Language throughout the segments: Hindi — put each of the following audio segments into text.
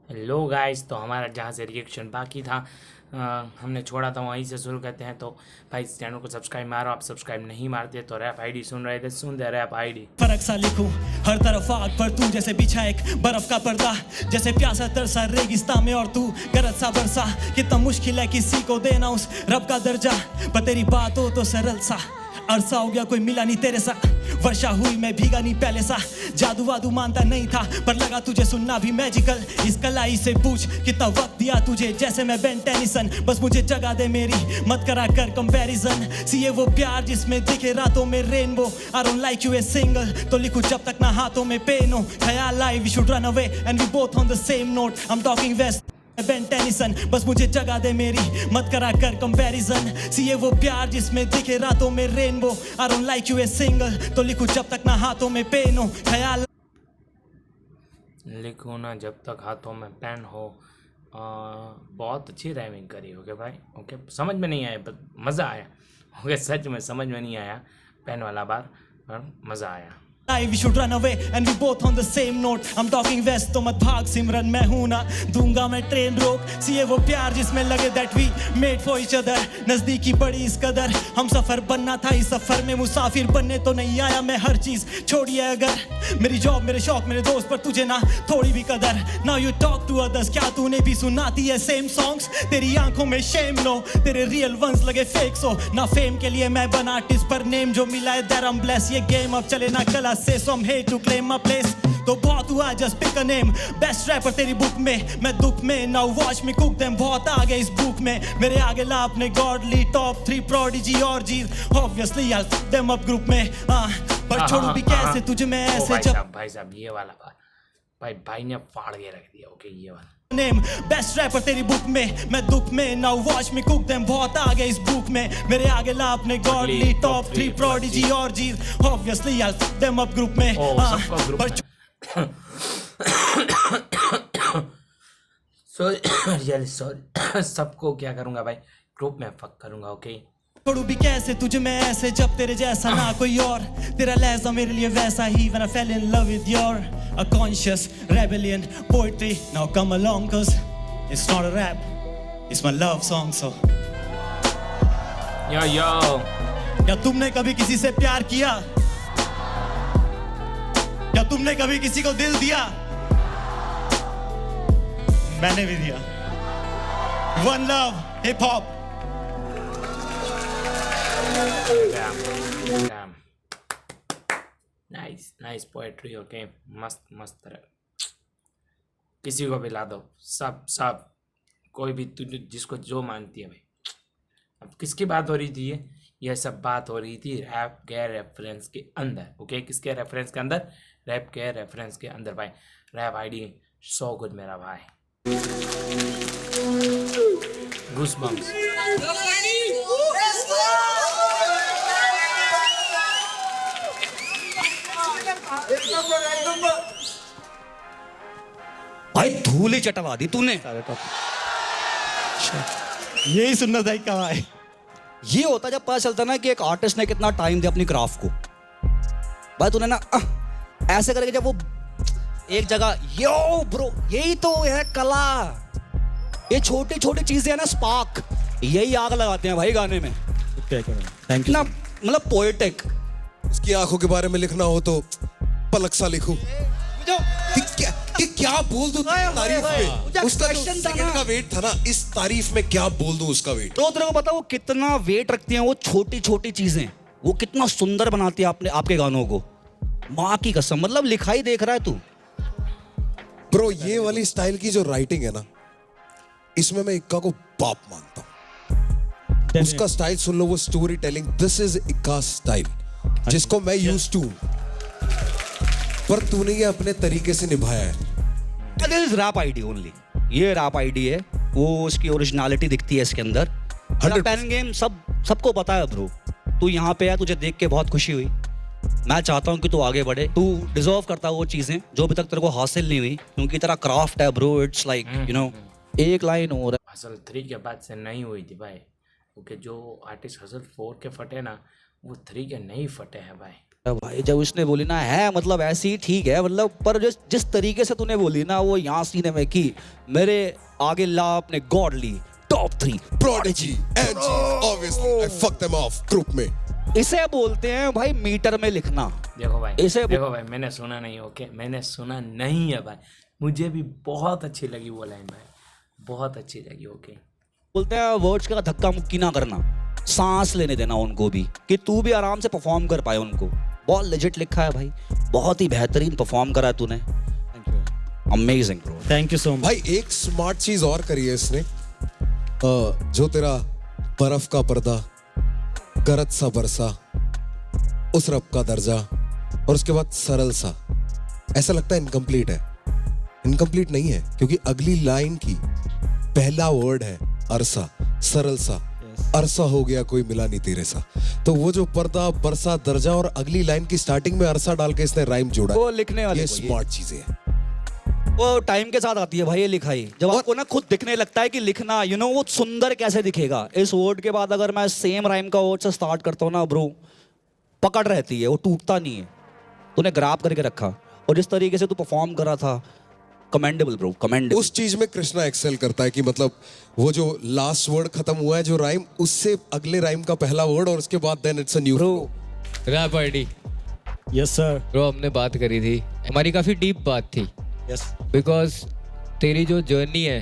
हेलो गाइस, तो हमारा जहाँ से रिएक्शन बाकी था हमने छोड़ा था वहीं से शुरू करते हैं। तो भाई इस चैनल को सब्सक्राइब मारो, आप सब्सक्राइब नहीं मारते तो रैप आईडी सुन रहे थे, सुन दे रैप आईडी। फर्क सा लिखूं हर तरफ आग पर तू जैसे बिछा एक बर्फ का पर्दा, जैसे प्यासा तरसा रेगिस्तान में और तू गरज सा बरसा। कितना मुश्किल है किसी को देना उस रब का दर्जा, पर तेरी बात हो तो सरल सा। अरसा हो गया कोई मिला नहीं तेरे सा, वर्षा हुई मैं भीगा नहीं पहले सा। जादू वादू मानता नहीं था पर लगा तुझे सुनना भी मैजिकल। इस कलाई से पूछ कितना वक्त दिया तुझे, जैसे मैं बेन टेनिसन। बस मुझे जगा दे मेरी, मत करा कर कंपैरिजन। सी ये वो प्यार जिसमें दिखे रातों में rainbow. I don't like U a single, तो लिखूं जब तक ना हाथों में पेन हो। ख्याल आए we should run away and we both on the same note. I am talking west Ben Tennyson, बस मुझे जगा दे मेरी, मत करा कर कंपैरिजन। सी ये वो प्यार जिसमें दिखे रातों में rainbow. I don't like U a single, तो लिखूं जब तक ना हाथों में पेन हो। ख्याल लिखो ना जब तक हाथों में पेन हो। बहुत अच्छी राइमिंग करी। ओके भाई, ओके समझ में नहीं आया पर मज़ा आया। ओके सच में समझ में नहीं आया पेन वाला बार, पर मज़ा आया। We should run away and we both on the same note. I'm talking west, तो मत भाग सिमरन, मैं हूं ना दूंगा मैं ट्रेन रोक। सी ये वो प्यार जिसमें लगे that we made for each other। नजदीकी बड़ी इस कदर, हम सफर बनना था इस सफर में मुसाफिर बनने तो नहीं आया मैं। हर चीज छोड़िए अगर, मेरी जॉब मेरे शौक मेरे दोस्त, पर तुझे ना थोड़ी भी कदर। Now you talk to others, क्या तूने भी सुनाती है सेम सॉन्ग्स? तेरी आंखों में शेम नो, तेरे रियल वंस लगे फेक। सो ना फेम के लिए मैं बना आर्टिस्ट, पर नेम जो मिला है that I'm blessed। ये गेम अब चले ना कला से, so I'm here to claim my place। तो बहुत हुआ just pick a name, best rapper तेरी बुक में, मैं दुख में। Now watch me cook them, बहुत आगे इस बुक में। मेरे आगे ला अपने godly top 3 prodigy और जीज, obviously I'll fuck them up group में। पर छोड़ू भी कैसे तुझे मैं ऐसे जब। भाई साहब ये वाला बात भाई ने फाड़ के रख दिया। ओके ये वाला नेम बेस्ट रैपर तेरी बुक में, मैं दुख में। नाउ वॉच मी कुक देम, बहुत आगे इस बुक में। मेरे आगे ला अपने गॉडली टॉप 3 प्रोडिजी और जीज, obviously I fuck them up group में। सॉरी सबको क्या करूंगा भाई, ग्रुप में फक करूंगा। ओके छोड़ू भी कैसे तुझे मैं ऐसे जब तेरे जैसा ना कोई और। तेरा लहजा मेरे लिए वैसा ही when I fell in love with your a conscious rebellion poetry। Now come along cause it's not a rap, it's my love song। So यो क्या तुमने कभी किसी से प्यार किया? क्या तुमने कभी किसी को दिल दिया? मैंने भी दिया। One love hip hop। Nice poetry. Okay मस्त मस्त तरह किसी को भी ला दो, सब कोई भी तू जिसको जो मानती है भाई। अब किसकी बात हो रही थी? ये सब बात हो रही थी रैप के रेफरेंस के अंदर। ओके किसके रेफरेंस के अंदर? रैप के रेफरेंस के अंदर भाई। रैप आईडी सो गुड मेरा भाई। गूसबम्स। भाई धूल ही चटवा दी तूने। यही सुनना था कहा है। ये होता जब पता चलता ना कि एक आर्टिस्ट ने कितना टाइम दिया अपनी क्राफ्ट को। भाई तूने ना ऐसे करके जब वो एक जगह, यो ब्रो यही तो है कला। ये छोटी छोटी चीजें है ना, स्पार्क, यही आग लगाते हैं भाई गाने में। थैंक यू ना मतलब पोएटिक। उसकी आंखों के बारे में लिखना हो तो पलक सा लिखूं। क्या बोल दूं तारीफ में? उसका जो सेकंड का वेट था ना, इस तारीफ में क्या बोल दूं उसका वेट। तो तेरे को पता वो कितना वेट रखती हैं वो छोटी छोटी चीजें, वो कितना सुंदर बनाती है आपने आपके गानों को। माँ की कसम, मतलब लिखाई देख रहा है तू ब्रो। ये वाली स्टाइल की जो राइटिंग है ना, इसमें मैं इक्का को बाप मानता हूं। उसका स्टाइल सुन लो, वो स्टोरी टेलिंग, दिस इज इक्का स्टाइल जिसको मैं यूज्ड टू, पर तूने ये अपने तरीके से निभाया है। रैप आईडी ओनली, ये रैप आईडी है, वो उसकी ओरिजिनलिटी दिखती है इसके अंदर। पेन गेम सबको पता है ब्रो। तू यहाँ पे है, तुझे देख के बहुत खुशी हुई। मैं चाहता हूँ कि तू आगे बढ़े। तू डिजर्व करता है वो चीजें जो अभी तक तेरे को हासिल नहीं हुई, क्योंकि तेरा क्राफ्ट है bro. It's like you know, एक लाइन और हसल 3 के बाद से नहीं हुई थी भाई। क्योंकि जो आर्टिस्ट हसल 4 के फटे ना, वो 3 के नहीं फटे हैं भाई। भाई जब उसने बोली ना है मतलब ऐसी ठीक है मतलब, पर जिस तरीके से तूने बोली ना वो यहाँ सीने में की मेरे आगे ला अपने godly top 3 Prodigy, NG, obviously I fucked them off group में. इसे बोलते हैं भाई मीटर में लिखना। देखो भाई, इसे देखो भाई, मैंने सुना नहीं, ओके, मैंने सुना नहीं है भाई, मुझे भी बहुत अच्छी लगी वो लाइन भाई, बहुत अच्छी लगी, ओके। बोलते हैं वर्ड्स का धक्का मुक्की ना करना, सांस लेने देना उनको भी, कि तू भी आराम से परफॉर्म कर पाए उनको। बहुत लेजिट लिखा है भाई, बहुत ही बेहतरीन परफॉर्म करा है तूने, amazing bro. Thank you so much. भाई एक स्मार्ट चीज और करी है इसने, जो तेरा बर्फ का पर्दा, गरज सा बरसा, उस रब का दर्जा, और उसके बाद सरल सा, ऐसा लगता है इनकम्प्लीट है। इनकम्प्लीट नहीं है, क्योंकि अगली लाइन की पहला वर्ड है अरसा, सरल सा, अरसा हो गया कोई मिला नहीं तेरे सा। तो वो जो पर्दा, बरसा, दर्जा और अगली लाइन की स्टार्टिंग में अरसा डाल के इसने राइम जोड़ा, वो लिखने वाले ये को स्मार्ट चीजें हैं। वो टाइम के साथ आती है भाई ये लिखाई, जब आपको ना खुद दिखने लगता है कि लिखना वो सुंदर कैसे दिखेगा। इस वर्ड के बाद अगर मैं सेम राइम का वर्ड से स्टार्ट करता हूँ ना ब्रो, पकड़ रहती है, वो टूटता नहीं है। तूने ग्राफ करके रखा, और जिस तरीके से तू परफॉर्म कर रहा था, कमेंडेबल ब्रो, कमेंडेबल। उस चीज में कृष्णा एक्सेल करता है कि मतलब वो जो लास्ट वर्ड खत्म हुआ है जो राइम, उससे अगले राइम का पहला वर्ड, और उसके बाद then it's a new bro rap ID yes sir. Bro, हमने बात करी थी, हमारी काफ़ी डीप बात थी, यस बिकॉज तेरी जो जर्नी है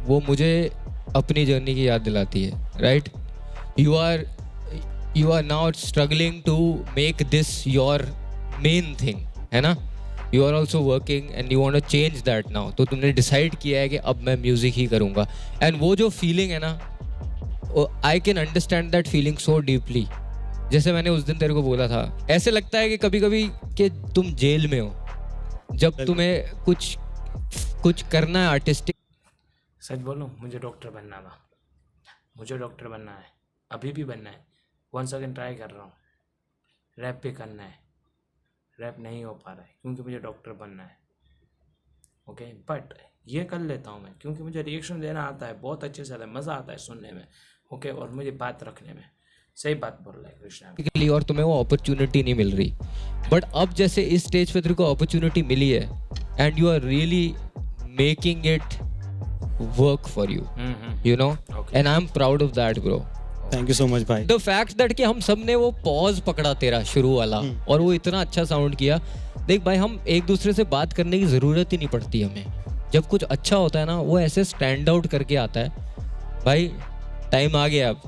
वो मुझे अपनी जर्नी की याद दिलाती है, right? You are now struggling to make this your main thing, है ना? You are also working and you want to change that now. तो तुमने डिसाइड किया है कि अब मैं म्यूज़िक ही करूँगा, एंड वो जो फीलिंग है ना, I can understand that feeling so deeply. जैसे मैंने उस दिन तेरे को बोला था, ऐसे लगता है कि कभी कभी कि तुम जेल में हो, जब तुम्हें कुछ करना है आर्टिस्टिक। सच बोलूं, मुझे डॉक्टर बनना था, मुझे डॉक्टर बनना है, अभी भी बनना है। वंस अगेन ट्राई कर रहा हूँ, रैप पे करना है, रैप नहीं हो पा रहा है क्योंकि मुझे डॉक्टर बनना है, ओके। बट ये कर लेता हूँ मैं, क्योंकि मुझे रिएक्शन देना आता है, बहुत अच्छे से आता है, मज़ा आता है सुनने में, ओके, और मुझे बात रखने में। सही बात बोल रहा है कृष्णा। के लिए, और तुम्हें वो अपॉर्चुनिटी नहीं मिल रही, बट अब जैसे इस स्टेज पे तेरे को अपॉर्चुनिटी मिली है and you are really making it work for you, you know, and I am proud of that bro. Thank you so much भाई। द फैक्ट दैट कि हम सब ने वो पॉज पकड़ा तेरा शुरू वाला, और वो इतना अच्छा साउंड किया। देख भाई, हम एक दूसरे से बात करने की ज़रूरत ही नहीं पड़ती हमें, जब कुछ अच्छा होता है ना वो ऐसे स्टैंड आउट करके आता है। भाई टाइम आ गया अब।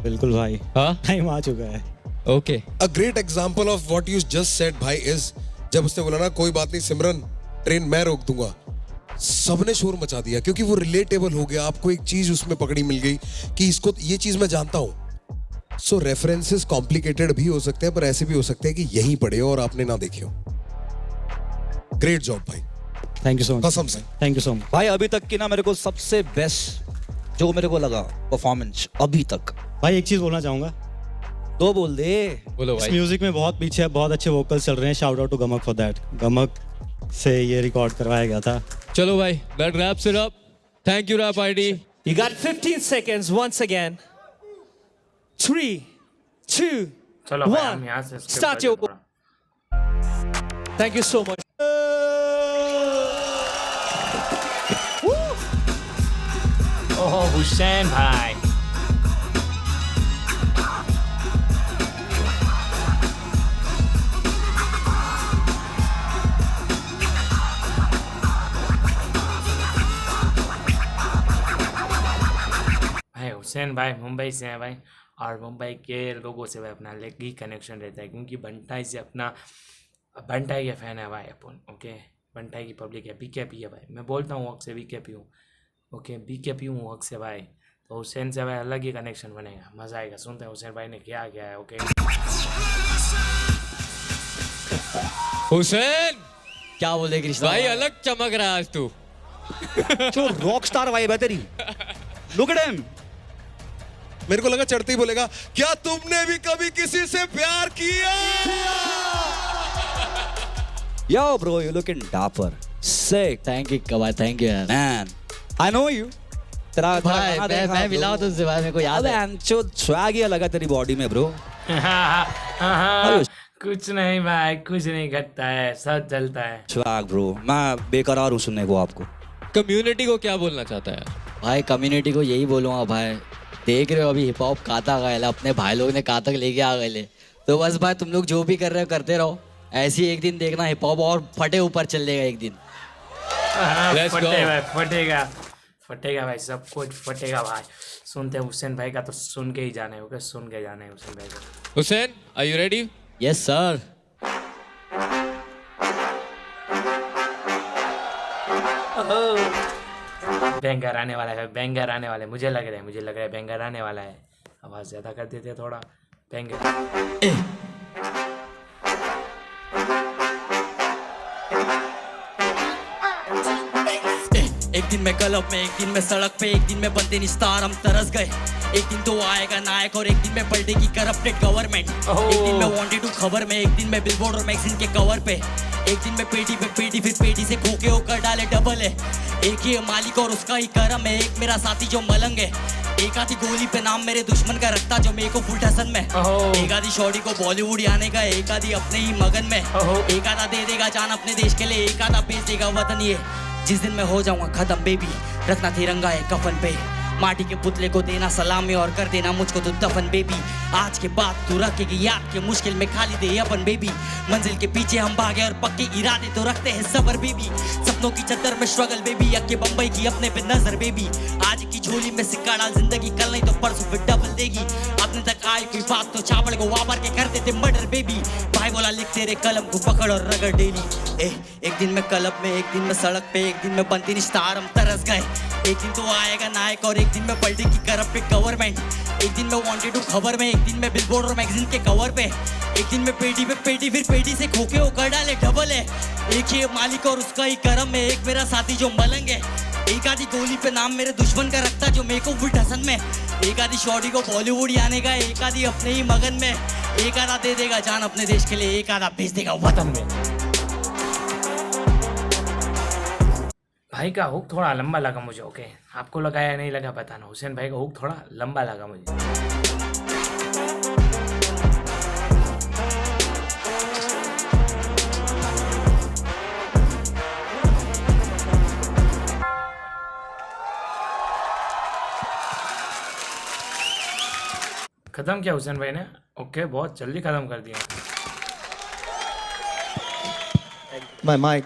बिल्कुल भाई, हाँ टाइम आ चुका है। Okay, A great example of what you just said भाई is, जब उसने बोला ना कोई बात नहीं सिमरन, ट्रेन मैं रोक दूंगा, सबने शोर मचा दिया, क्योंकि वो रिलेटेबल हो गया। आपको एक चीज उसमें पकड़ी मिल गई कि इसको, ये चीज मैं जानता हूं। सो रेफरेंसेस कॉम्प्लिकेटेड भी हो सकते हैं, पर ऐसे भी हो सकते हैं कि यहीं पढ़े हो और आपने ना देखे हो। ग्रेट जॉब भाई, थैंक यू सो मच, कसम से। थैंक यू सो मच भाई। अभी तक की ना मेरे को सबसे बेस्ट जो मेरे को लगा परफॉर्मेंस अभी तक। भाई। एक चीज बोलना चाहूंगा, दो बोल दे। बोलो इस भाई। म्यूजिक में बहुत पीछे बहुत अच्छे वोकल्स चल रहे हैं। Shout out to Gamak for that. Gamak से ये रिकॉर्ड करवाया गया था। चलो भाई, that wraps it up. Thank you rap ID. You got 15 seconds once again. 3, 2, चलो भाई, हम 1. यहाँ से skip Start करते your. थोड़ा। Thank you so much. ओहो हुसैन भाई, हुसैन भाई मुंबई से हैं भाई, और मुंबई के लोगों से भाई अपना अलग ही कनेक्शन रहता है, क्योंकि बंटाई से अपना, बंटाई के फ़ैन है भाई अपन, ओके। बंटाई की पब्लिक है, बीकेपी है भाई, मैं बोलता हूँ हक से बीकेपी हूँ, ओके, बीकेपी हूँ हक से भाई। तो हुसैन से भाई अलग ही कनेक्शन बनेगा, मज़ा आएगा। सुनते हैं हुसैन भाई ने क्या किया है, ओके। हुसैन क्या बोले कृष्णा भाई, अलग चमक रहा है आज तू। जो रॉक स्टार वाइब है तेरी, लुक एट हिम। मेरे को लगा चढ़ते ही बोलेगा, क्या तुमने भी कभी किसी से प्यार किया? Yo bro, you looking dapper. Sick. Thank you भाई, थैंक यू यार। Man, I know you. तेरा भाई गाना देखा मैं मिला हूं bro. तुझसे भाई, मेरे को याद है। अबे अंचो स्वैग ही अलग है तेरी बॉडी में ब्रो। कुछ नहीं भाई, कुछ नहीं घटता है, सब चलता है। स्वैग ब्रो, मैं बेकरार हूँ सुनने को आपको। कम्युनिटी को क्या बोलना चाहता है? भाई कम्युनिटी को यही बोलूँगा भाई, देख रहे हो अभी हिप हॉप कहाँ तक गए, अपने भाई लोग ने कहाँ तक लेके आ गए ले। तो बस भाई तुम लोग जो भी कर रहे हो करते रहो, ऐसे ही एक दिन देखना हिप हॉप और फटे ऊपर चल जाएगा एक दिन। Let's go. फटे भाई, फटेगा फटेगा भाई, सब कुछ फटेगा भाई। सुनते हैं हुसैन भाई का तो सुन के ही जाने होगा, सुन के जाने हैं हुसैन भाई का। Hussain, are you ready? Yes sir. Banger आने वाला है, बैंगर आने वाला है, मुझे लग रहा है बैंगर आने वाला है। आवाज ज्यादा कर देते हैं थोड़ा। बैंगर एक दिन मैं क्लब में, एक दिन मैं सड़क पे, एक दिन मैं बनते निस्तार हम तरस गए। एक दिन तो आएगा नायक और एक दिन मैं पलटेगी करप्टेड गवर्नमेंट। एक दिन मैं वांटेड टू खबर में, एक दिन मैं बिलबोर्ड और मैगजीन के कवर पे, एक दिन मैं पेटी पे पेटी, फिर पेटी से खोके होकर डाले डबल है। एक ही है मालिक और उसका ही करम है, एक मेरा साथी जो मलंग है। एक आधी गोली पे नाम मेरे दुश्मन का रखता जो मेरे को फुल ठसन में। एक आधी शॉर्टी को बॉलीवुड आने का, एक आधी अपने ही मगन में। एक आधा दे देगा जान अपने देश के लिए, एक आधा बेच देगा वतन ये। जिस दिन मैं हो जाऊंगा खत्म बेबी, रखना तिरंगा है कफन पे, माटी के पुतले को देना सलामी और कर देना मुझको तो दफन बेबी। आज के बाद तू रखेगी याद के मुश्किल में खाली दे अपन बेबी। मंजिल के पीछे हम भागे और पक्के इरादे तो रखते हैं सबर बेबी। सपनों की चद्दर में स्ट्रगल बेबी, अक्के बम्बई की अपने पे नजर बेबी। आज की झोली में सिक्का डाल जिंदगी, कल नहीं तो परसों फिर डबल देगी। अपने तक आई कोई बात तो चावल को वापर के कर देते मर्डर बेबी। भाई बोला लिख तेरे कलम को पकड़ और रगड़ डेली। एक दिन मैं क्लब में, एक दिन मैं सड़क पे, एक दिन मैं बनती निस्तार हम तरस गए। एक दिन तो आएगा नायक और एक दिन मैं पलटेगी करप्टेड गवर्नमेंट। एक दिन मैं वांटेड टू खबर में, एक दिन मैं बिलबोर्ड और मैगजीन के कवर पे, एक दिन मैं पेटी पे पेटी, फिर पेटी से खोके होकर डाले डबल है। एक ही मालिक और उसका ही करम है, एक मेरा साथी जो मलंग है। एक आधी गोली पे नाम मेरे दुश्मन का रखता जो मेरे को फुल ठसन में। एक आधी शॉर्टी को बॉलीवुड आने का, एक आधी अपने ही मगन में। एक आधा दे देगा जान अपने देश के लिए, एक आधा भेज देगा वतन में। भाई का हुक थोड़ा लंबा लगा मुझे। ओके, आपको लगा या नहीं लगा बताना। हुसैन भाई का हुक थोड़ा लंबा लगा मुझे। खत्म किया हुसैन भाई ने। ओके, बहुत जल्दी खत्म कर दिया। My mic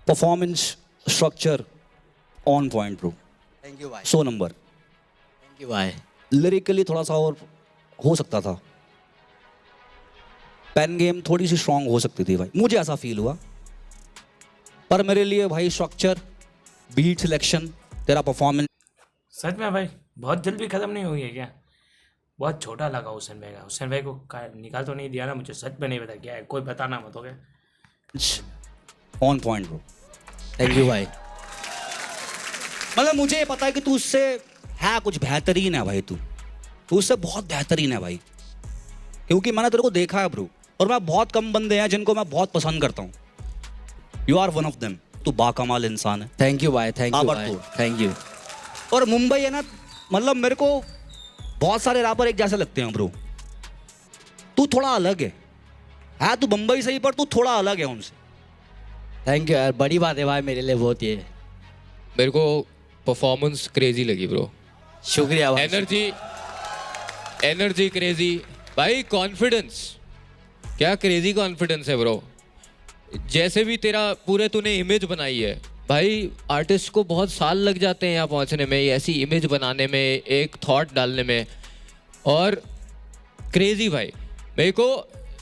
performance structure on point bro. Thank you भाई। 100 नंबर। थैंक यू भाई। लिरिकली थोड़ा सा और हो सकता था, पेन गेम थोड़ी सी स्ट्रांग हो सकती थी भाई, मुझे ऐसा फील हुआ। पर मेरे लिए भाई स्ट्रक्चर, बीट सिलेक्शन, तेरा परफॉर्मेंस। सच में भाई बहुत जल्दी खत्म नहीं हुई है क्या? बहुत छोटा लगा हुसैन भाई का। हुसैन भाई को निकाल तो नहीं दिया ना? मुझे सच में नहीं पता क्या है, कोई बताना मत। हो गया on point bro. Thank you भाई। मतलब मुझे ये पता है कि तू उससे है कुछ बेहतरीन है भाई, तू उससे बहुत बेहतरीन है भाई, क्योंकि मैंने तेरे को देखा है ब्रो। और मैं बहुत कम बंदे हैं जिनको मैं बहुत पसंद करता हूँ, you are one of them. तू बाकमाल इंसान है। थैंक यू भाई। थैंक यू भाई। Thank you. और मुंबई है ना, मतलब मेरे को बहुत सारे रैपर एक जैसे लगते हैं ब्रो, तू थोड़ा अलग है तू मुंबई से ही, पर तू थोड़ा अलग है उनसे। थैंक यू यार, बड़ी बात है भाई मेरे लिए बहुत ये। मेरे को परफॉर्मेंस क्रेजी लगी ब्रो। शुक्रिया भाई। एनर्जी क्रेजी भाई। कॉन्फिडेंस, क्या क्रेजी कॉन्फिडेंस है ब्रो। जैसे भी तेरा पूरे तूने इमेज बनाई है भाई, आर्टिस्ट को बहुत साल लग जाते हैं यहाँ पहुँचने में, ऐसी इमेज बनाने में, एक थॉट डालने में। और क्रेजी भाई, मेरे को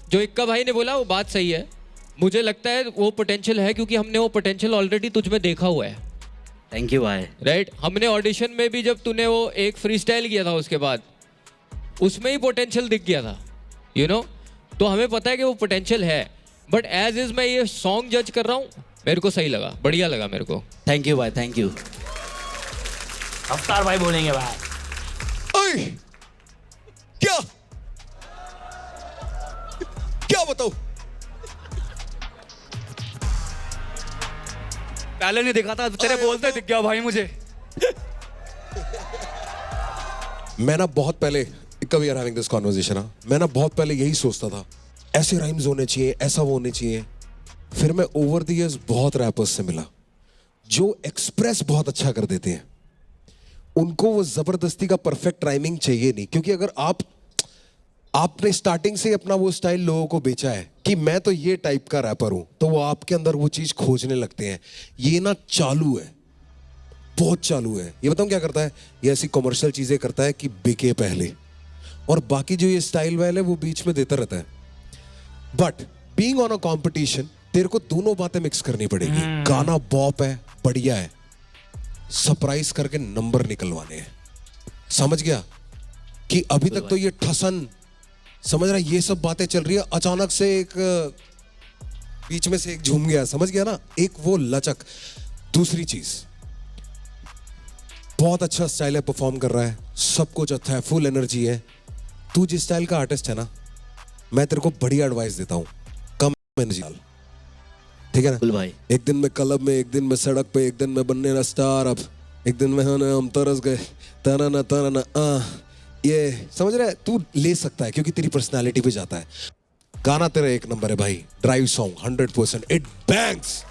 जो इक्का भाई ने बोला वो बात सही है। मुझे लगता है वो पोटेंशियल है, क्योंकि हमने वो पोटेंशियल ऑलरेडी तुझ में देखा हुआ है। थैंक यू भाई। राइट, हमने ऑडिशन में भी जब तूने वो एक फ्री स्टाइल किया था, उसके बाद उसमें ही पोटेंशियल दिख गया था, यू नो। तो हमें पता है कि वो पोटेंशियल है। बट एज इज मैं ये सॉन्ग जज कर रहा हूँ, मेरे को सही लगा, बढ़िया लगा मेरे को। थैंक यू भाई। Thank you. अवतार भाई बोलेंगे भाई। ओए, क्या क्या बताऊं? पहले नहीं देखा था, तेरे बोलते दिख गया भाई मुझे। मैं ना बहुत पहले, कभी यार हैविंग दिस कॉन्वर्सेशन, मैं ना बहुत पहले यही सोचता था ऐसे राइम्स होने चाहिए, ऐसा वो होने चाहिए। फिर मैं ओवर द इयर्स बहुत रैपर्स से मिला जो एक्सप्रेस बहुत अच्छा कर देते हैं। उनको वो जबरदस्ती का परफेक्ट राइमिंग चाहिए नहीं, क्योंकि अगर आपने स्टार्टिंग से अपना वो स्टाइल लोगों को बेचा है कि मैं तो ये टाइप का रैपर हूं, तो वो आपके अंदर वो चीज खोजने लगते हैं। ये ना चालू है, बहुत चालू है। ये बताऊं क्या करता है? ये ऐसी कमर्शियल चीजें करता है कि बिके पहले, और बाकी जो ये स्टाइल वाले है वो बीच में देता रहता है। But being on a competition, तेरे को दोनों बातें मिक्स करनी पड़ेगी। गाना बॉप है, बढ़िया है, सरप्राइज करके नंबर निकलवाने हैं। समझ गया कि अभी तक तो ये ठसन, समझ रहा, ये सब बातें चल रही है, अचानक से एक बीच में से एक झूम गया, समझ गया ना, एक वो लचक। दूसरी चीज, बहुत अच्छा स्टाइल है, परफॉर्म कर रहा है, सब कुछ अच्छा है, फुल एनर्जी है। तू जिस स्टाइल का आर्टिस्ट है ना, मैं तेरे को बढ़िया एडवाइस देता हूं, कम एनर्जी डाल, ठीक है ना भाई। एक दिन में क्लब में, एक दिन में सड़क पे, एक दिन में बनने ना स्टार, अब एक दिन में हम तरस गए, तना ना ये समझ रहा है? तू ले सकता है क्योंकि तेरी पर्सनालिटी पे जाता है। गाना तेरा एक नंबर है भाई, ड्राइव सॉन्ग 100%, इट बैंग्स।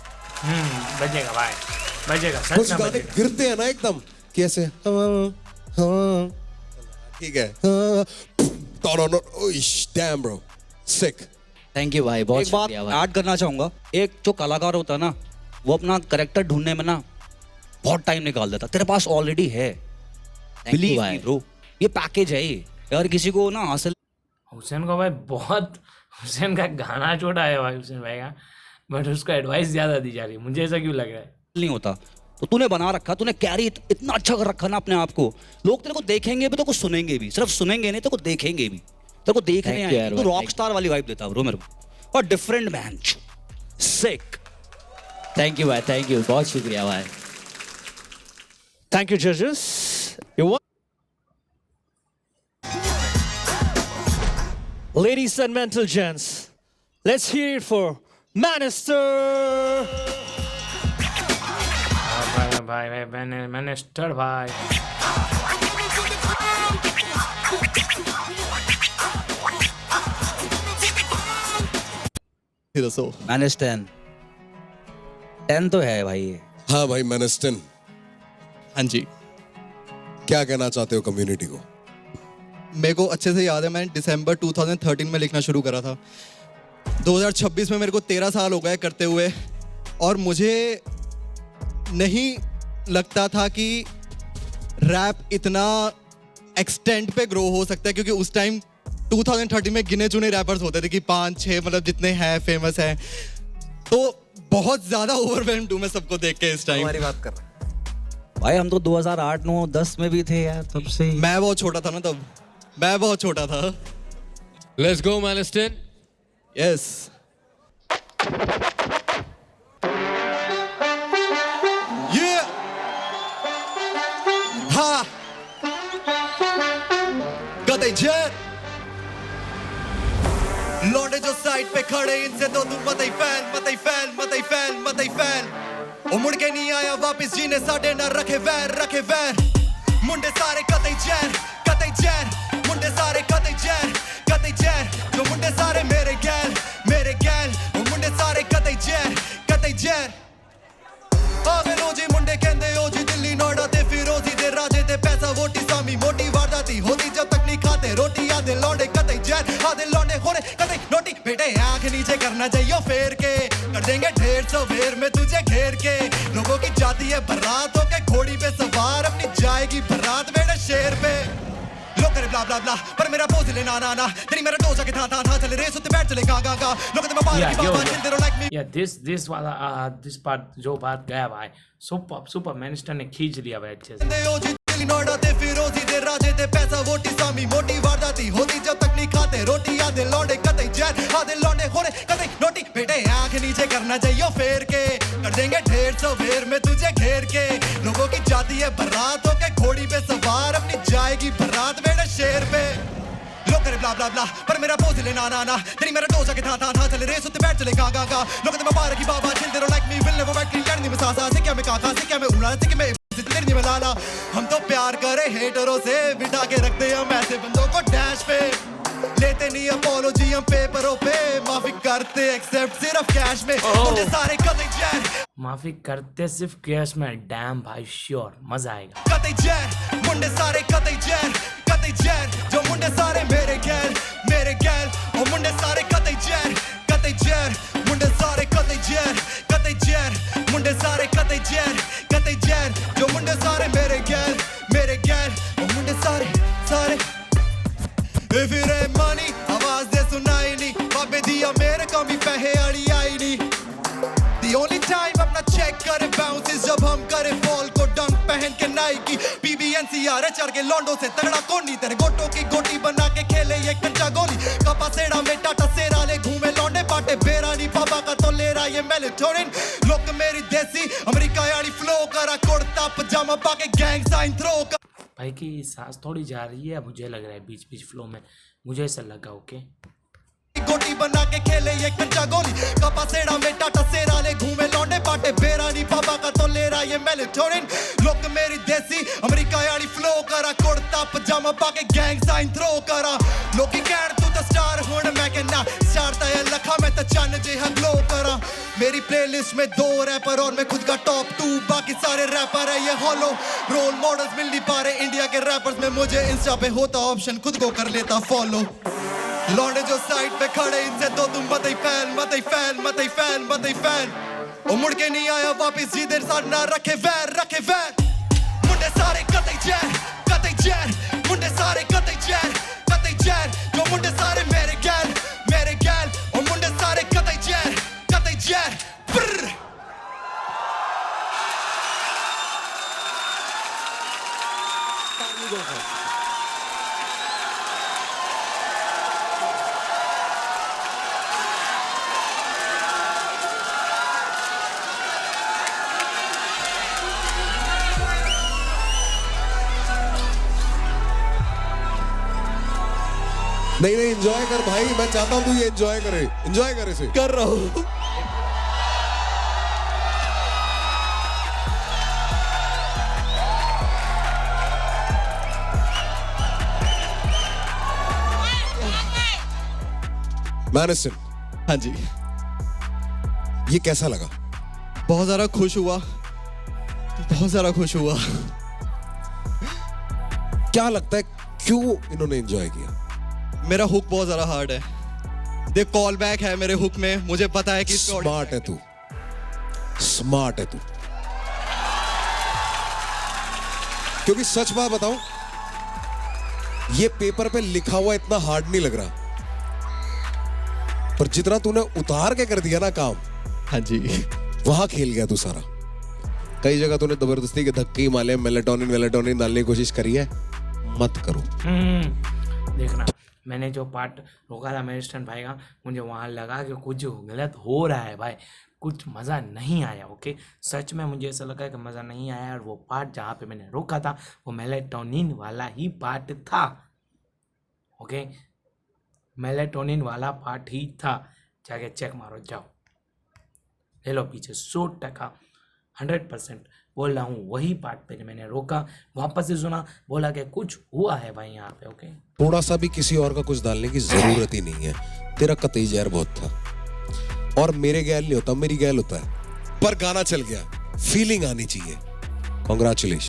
बजेगा भाई, बजेगा, कुछ सच में गाने बजेगा। गिरते हैं ना एकदम कैसे, ठीक है, damn bro, sick. Thank you भाई, बहुत शुक्रिया भाई। ऐड करना चाहूंगा, एक जो कलाकार होता है ना, वो अपना करेक्टर ढूंढने में ना बहुत टाइम निकाल देता। तेरे पास ऑलरेडी है, बिलीव मी ब्रो, ये पैकेज है ये। अगर किसी को ना असल हुसैन को भाई बहुत, हुसैन का गाना छोटा है भाई हुसैन भाई का, बट उसको एडवाइस ज्यादा दी जा रही है। मुझे ऐसा क्यों लग रहा है? नहीं होता, तो तूने बना रखा, तूने कैरी इतना अच्छा कर रखा ना अपने आप को। लोग तेरे को देखेंगे भी तो कुछ सुनेंगे भी, सिर्फ सुनेंगे नहीं, तेरे को देखेंगे भी, तेरे को देखने आएंगे। तू रॉक स्टार वाली वाइब देता ब्रो मेरे को, और different man, sick. Thank you, bhai. Thank you. बहुत शुक्रिया भाई. Thank you, judges. You won. Ladies and mental gents, let's hear it for Manister. भाई मैंने स्टार भाई। मैनेस्टन 10 तो है भाई ये। हाँ भाई मैनेस्टन, हाँ जी, क्या कहना चाहते हो कम्युनिटी को? मेरे को अच्छे से याद है, मैंने दिसंबर 2013 में लिखना शुरू करा था। 2026 में मेरे को 13 साल हो गए करते हुए, और मुझे नहीं लगता था कि रैप इतना एक्सटेंट पे ग्रो हो सकता है, क्योंकि उस टाइम 2013 में गिने चुने रैपर्स होते थे कि 5-6 मतलब जितने हैं फेमस हैं, तो बहुत ज़्यादा ओवरवेल्म्ड हूँ मैं सबको देख के इस टाइम। हमारी बात कर रहा है भाई, हम तो 2008, 9, 10 में भी थे यार, तब से। मैं बहुत छोटा था ना तब, मैं बहुत छोटा था। Let's go, Maniston. यस ये हाँ गदे जेट लौटे जो साइड पे खड़े, इनसे तो तू मत ही फैल। ओ मुड़ के नहीं आया वापस, जीने साडे ना रखे वैर। मुंडे सारे कतई जैन, मुंडे सारे कतई जैन, जो मुंडे सारे मेरे गैल, ओ मुंडे सारे कतई जैन। आवे लो जी मुंडे कहंदे ओ जी, दिल्ली नोएडा ते फिरोजी दे राजे ते पैसा वोटी सामी मोटी वारदाती होती, जब तक नहीं खाते रोटी आधे लौंडे कतई जैन, आधे लौंडे होने कतई नोटी। बेटे आंख नीचे करना चाहिए फेर के, कर देंगे 150 वेर में तुझे घेर के। लोगों की जाती है बारात होके घोड़ी पे सवार, अपनी जाएगी बारात बेटे शेर पे। लोग करे ब्ला ब्ला ब्ला, पर मेरा पोज ले ना तेरी मेरा डोजा के था चले रेस उत्ते बैठ चले गा लोग ते मैं पार की बाबा चिल तेरो लाइक मी। या दिस वाला दिस पार्ट जो बात गया भाई, सुपर मैनिस्टर ने खींच लिया भाई अच्छे से। दे ओ जी दिल्ली नोएडा ते फिरोजी दे राजे ते पैसा वोटी सामी मोटी वारदाती होती, जब तक नहीं खाते रोटी आधे लौंडे कतई जैन, आधे लौंडे होने कतई नोटी। बेटे आंख नीचे करना चाहिए फेर के, कर देंगे 150 वेर में तुझे घेर के। लोगों की जाती है बारात होके घोड़ी पे सवार, अपनी जाएगी बारात बेटे शेर पे। लोग करे ब्ला ब्ला ब्ला, पर मेरा पोज ले ना तेरी मेरा डोजा के था चले रेस उत्ते बैठ चले गा लोग ते मैं पार की बाबा चिल तेरो like me will never back की लड़नी में सासा से क्या मैं काका से क्या मैं उड़ा से क्या मैं तेरी में लाला। हम तो प्यार करे हेटरों से, बिठा के रखते हम ऐसे बंदों को डैश पे। लेते नहीं अपोलॉजी हम पेपरों पे, माफी करते एक्सेप्ट सिर्फ कैश में, मुंडे सारे कतई जैन, माफी करते सिर्फ कैश में। डैम भाई, श्योर मजा आएगा। कतई जैन, मुंडे सारे कतई जैन, कतई जैन, जो मुंडे सारे मेरे गैल, और मुंडे सारे कतई जैन, कतई जैन, मुंडे सारे कतई जैन, कतई जैन, मुंडे सारे कतई जैन, कतई जैन, जो मुंडे सारे मेरे गैल, और मुंडे सारे सारे। If it ain't money, आवाज दे सुनाई नहीं, बाबे दिया मेरे को भी पैसे आड़ी आई नहीं। The only time अपना चेक करे बाउंस जब हम करे बॉल को डंक पहन के नाइकी, PBNC आ रहे चढ़ के लॉन्डो से तगड़ा कोनी, तेरे गोटों की गोटी बना के खेले ये कंचा गोली, कपा सेड़ा में टाटा सेरा ले घूमे लौंडे पाटे बेरा नहीं, पापा का तो ले रहा ये मेलेटोनिन, लोग मेरी देसी अमेरिका यानी फ्लो करा, कुर्ता पजामा पाके गैंग साइन थ्रो कर। भाई की सांस थोड़ी जा रही है, मुझे लग रहा है बीच बीच फ्लो में, मुझे ऐसा लगा। ओके, गोटी बना के खेले ये कंचा गोली, कपा सेड़ा में टाटा सेरा ले घूमे लौंडे पाटे बेरा नहीं, पापा का तो ले रहा ये मेलेटोनिन, लोग मेरी देसी अमेरिका यानी फ्लो करा, कुर्ता पजामा पाके गैंग साइन थ्रो करा, लोग की कहण तू तो स्टार हुण मैं कहना स्टार ता ये लखा मैं तो चन्न जिहा ग्लो करा, मेरी प्लेलिस्ट में 2 रैपर और मैं खुद का टॉप 2, बाकी सारे रैपर है ये हॉलो, रोल मॉडल्स मिल नहीं पा रहे इंडिया के रैपर्स में, मुझे इंस्टा पे होता ऑप्शन खुद को कर लेता फॉलो, लौंडे जो साइड पे खड़े इनसे तो तुम मत ही फैन, मत ही फैन, मत ही फैन, मत ही फैन, वो मुड़ के नहीं आया वापिस जी देर साथ ना रखे वैर, रखे वैर, मुंडे सारे कतई जैन, कतई जैन, मुंडे सारे कतई जैन, कतई जैन, जो मुंडे सारे मेरे गैल, और मुंडे सारे कतई जैन, कतई जैन, ब्रर। नहीं एंजॉय कर भाई, मैं चाहता हूं तू ये एंजॉय करे, एंजॉय करे से। कर रहा हूँ। मैनिसन, हाँ जी, ये कैसा लगा? बहुत ज़्यादा खुश हुआ, बहुत ज़्यादा खुश हुआ। क्या लगता है क्यों इन्होंने एंजॉय किया? मेरा हुक बहुत ज़्यादा हार्ड है, देख कॉल बैक है मेरे हुक में, मुझे पता है कि स्मार्ट है तू, स्मार्ट है तू, क्योंकि सच बात बताऊं, ये पेपर पे लिखा हुआ इतना हार्ड नहीं लग रहा, पर जितना तूने उतार के कर दिया ना काम, हाँ जी, वहां खेल गया तू सारा। कई जगह तूने जबरदस्ती के धक्के माले, मेलेटोनिन डालने की कोशिश करी है, मत करो। देखना, मैंने जो पार्ट रोका था मेरे स्टैंड भाई का, मुझे वहाँ लगा कि कुछ गलत हो रहा है भाई, कुछ मज़ा नहीं आया। ओके, सच में मुझे ऐसा लगा कि मज़ा नहीं आया, और वो पार्ट जहाँ पे मैंने रोका था वो मेलेटोनिन वाला ही पार्ट था। ओके, मेलेटोनिन वाला पार्ट ही था, जाके चेक मारो, जाओ ले लो पीछे। 100% 100% बोल रहा हूँ, वही पार्ट पे मैंने रोका, वापस से सुना, बोला कि कुछ हुआ है भाई यहाँ पे। ओके, थोड़ा सा भी किसी और का कुछ डालने की जरूरत ही नहीं है, तेरा कतई जहर बहुत था, और मेरे गैल नहीं होता, मेरी गैल होता है, पर गाना चल गया, फीलिंग आनी चाहिए। कॉन्ग्रेचुलेशन।